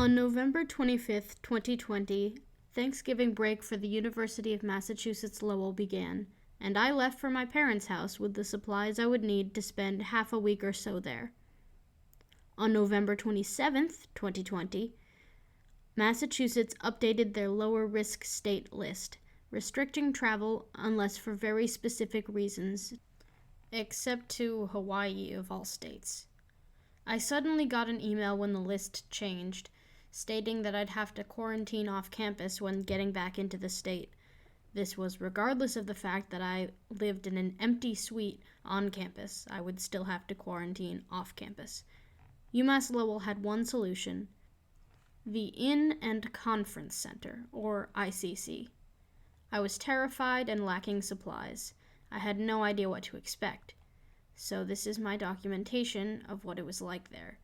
On November 25th, 2020, Thanksgiving break for the University of Massachusetts Lowell began, and I left for my parents' house with the supplies I would need to spend half a week or so there. On November 27th, 2020, Massachusetts updated their lower risk state list, restricting travel unless for very specific reasons, except to Hawaii of all states. I suddenly got an email when the list changed, stating that I'd have to quarantine off campus when getting back into the state. This was regardless of the fact that I lived in an empty suite on campus. I would still have to quarantine off campus. UMass Lowell had one solution: the Inn and Conference Center, or ICC. I was terrified and lacking supplies. I had no idea what to expect. So this is my documentation of what it was like there.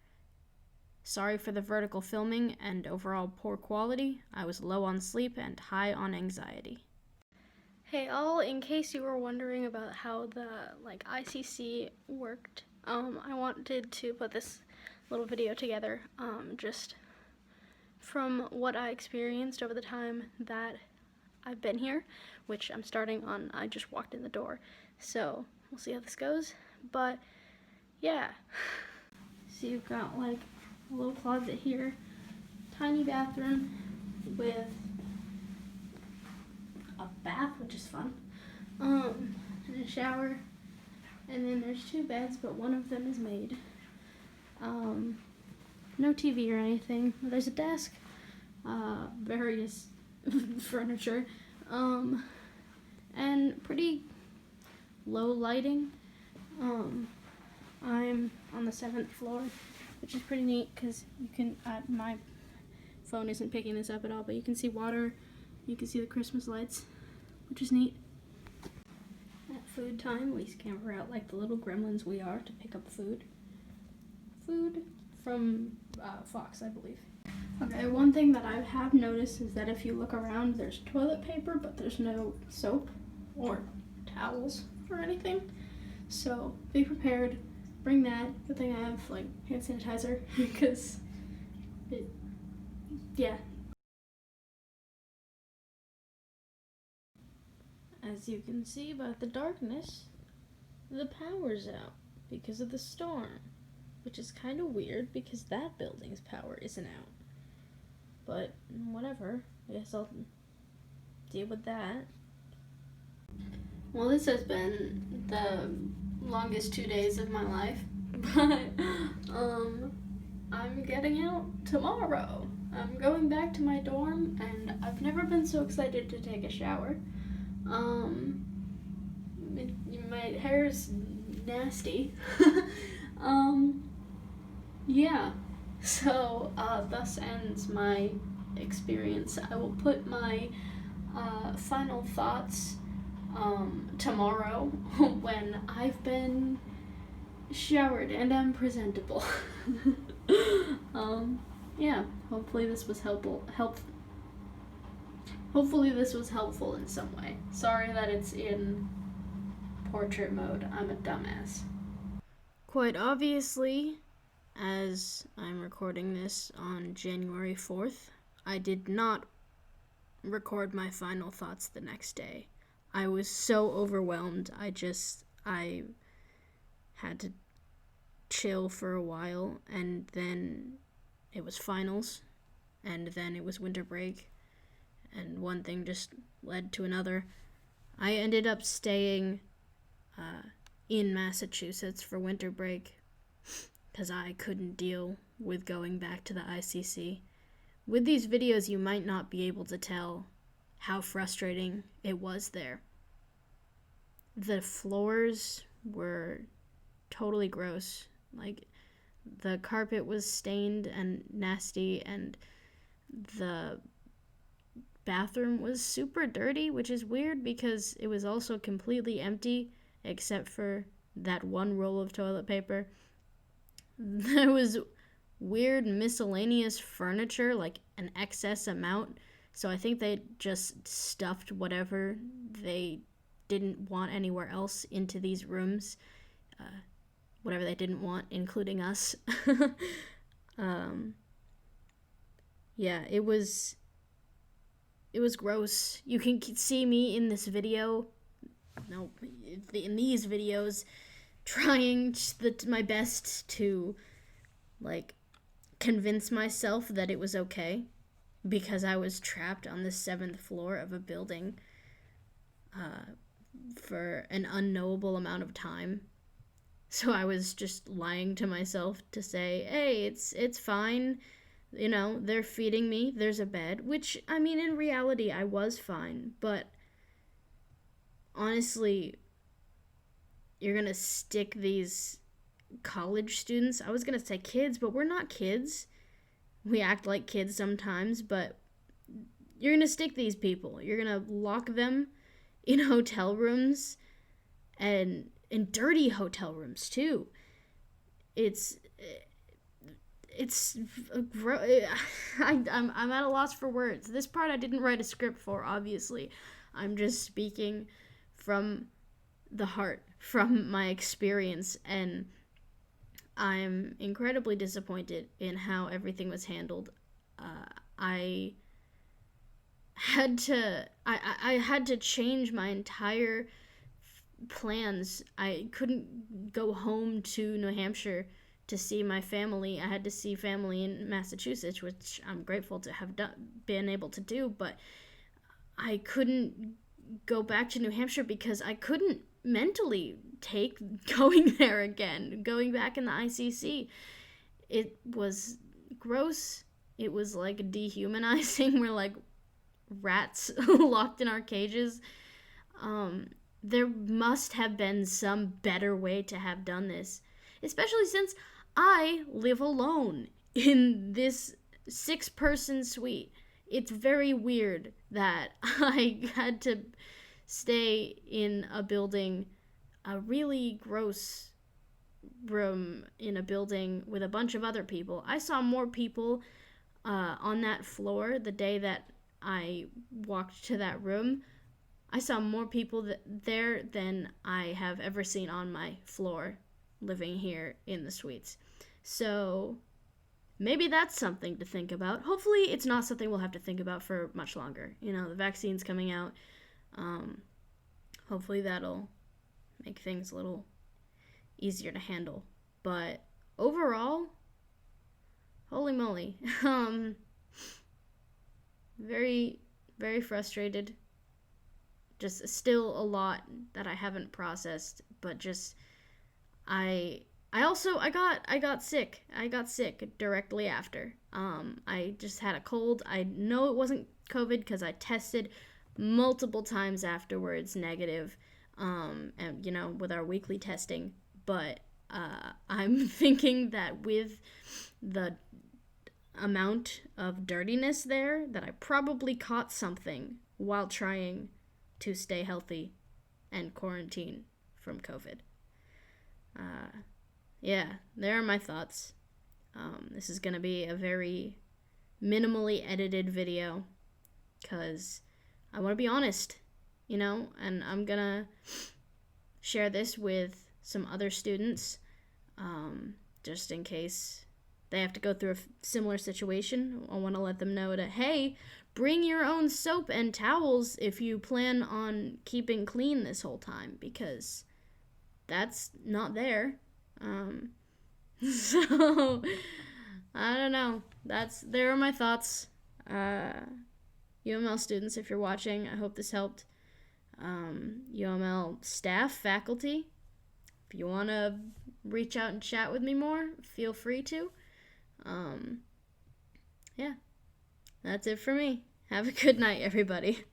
Sorry for the vertical filming and overall poor quality. I was low on sleep and high on anxiety. Hey all, in case you were wondering about how the ICC worked, I wanted to put this little video together just from what I experienced over the time that I've been here, which I'm starting on, I just walked in the door, so we'll see how this goes. But yeah, so you've got a little closet here, tiny bathroom with a bath, which is fun, and a shower, and then there's two beds, but one of them is made. No TV or anything. There's a desk, various furniture, and pretty low lighting. I'm on the 7th floor, which is pretty neat because you can, my phone isn't picking this up at all, but you can see water, you can see the Christmas lights, which is neat. At food time, we scamper out like the little gremlins we are to pick up food. Food from Fox, I believe. Okay, one thing that I have noticed is that if you look around, there's toilet paper, but there's no soap or towels or anything. So be prepared, bring that. Good thing I have hand sanitizer because yeah. As you can see by the darkness, the power's out because of the storm, which is kind of weird because that building's power isn't out. But whatever, I guess I'll deal with that. Well, this has been the longest 2 days of my life, but I'm getting out tomorrow. I'm going back to my dorm, and I've never been so excited to take a shower. My hair's nasty. Yeah, so thus ends my experience. I will put my final thoughts tomorrow when I've been showered and I'm presentable. Yeah, hopefully this was hopefully this was helpful in some way. Sorry that it's in portrait mode. I'm a dumbass. Quite obviously, as I'm recording this on January 4th, I did not record my final thoughts the next day. I was so overwhelmed. I had to chill for a while, and then it was finals, and then it was winter break, and one thing just led to another. I ended up staying in Massachusetts for winter break because I couldn't deal with going back to the ICC. With these videos, you might not be able to tell how frustrating it was there. The floors were totally gross. The carpet was stained and nasty, and the bathroom was super dirty, which is weird because it was also completely empty except for that one roll of toilet paper. There was weird miscellaneous furniture, an excess amount, so I think they just stuffed whatever they didn't want anywhere else into these rooms, whatever they didn't want, including us. Yeah, it was gross. You can see me in this video, no, in these videos, trying my best to, like, convince myself that it was okay, because I was trapped on the 7th floor of a building for an unknowable amount of time. So I was just lying to myself to say, hey, it's fine. You know, they're feeding me. There's a bed. Which, I mean, in reality, I was fine. But honestly, you're going to stick these college students. I was going to say kids, but we're not kids. We act like kids sometimes, but you're going to stick these people. You're going to lock them in hotel rooms, and in dirty hotel rooms too. I'm at a loss for words. This part I didn't write a script for, obviously. I'm just speaking from the heart, from my experience, and I'm incredibly disappointed in how everything was handled. I had to change my entire plans. I couldn't go home to New Hampshire to see my family. I had to see family in Massachusetts, which I'm grateful to have been able to do, but I couldn't go back to New Hampshire because I couldn't mentally take going there again, going back in the ICC. It was gross. It was like dehumanizing. We're like rats locked in our cages. There must have been some better way to have done this, especially since I live alone in this 6-person suite. It's very weird that I had to stay in a building, a really gross room in a building with a bunch of other people. I saw more people on that floor the day that I walked to that room. I saw more people there than I have ever seen on my floor living here in the suites. So maybe that's something to think about. Hopefully it's not something we'll have to think about for much longer. You know, the vaccine's coming out. Hopefully that'll make things a little easier to handle. But overall, holy moly. Very, very frustrated. Just still a lot that I haven't processed, but just I got sick. I got sick directly after. I just had a cold. I know it wasn't COVID because I tested multiple times afterwards negative, and you know, with our weekly testing. But I'm thinking that with the amount of dirtiness there, that I probably caught something while trying to stay healthy and quarantine from COVID. Yeah, there are my thoughts. This is going to be a very minimally edited video because I want to be honest, you know, and I'm going to share this with some other students just in case they have to go through a similar situation. I want to let them know that, hey, bring your own soap and towels if you plan on keeping clean this whole time, because that's not there. So I don't know. There are my thoughts. UML students, if you're watching, I hope this helped. UML staff, faculty, if you want to reach out and chat with me more, feel free to. Yeah, that's it for me. Have a good night, everybody.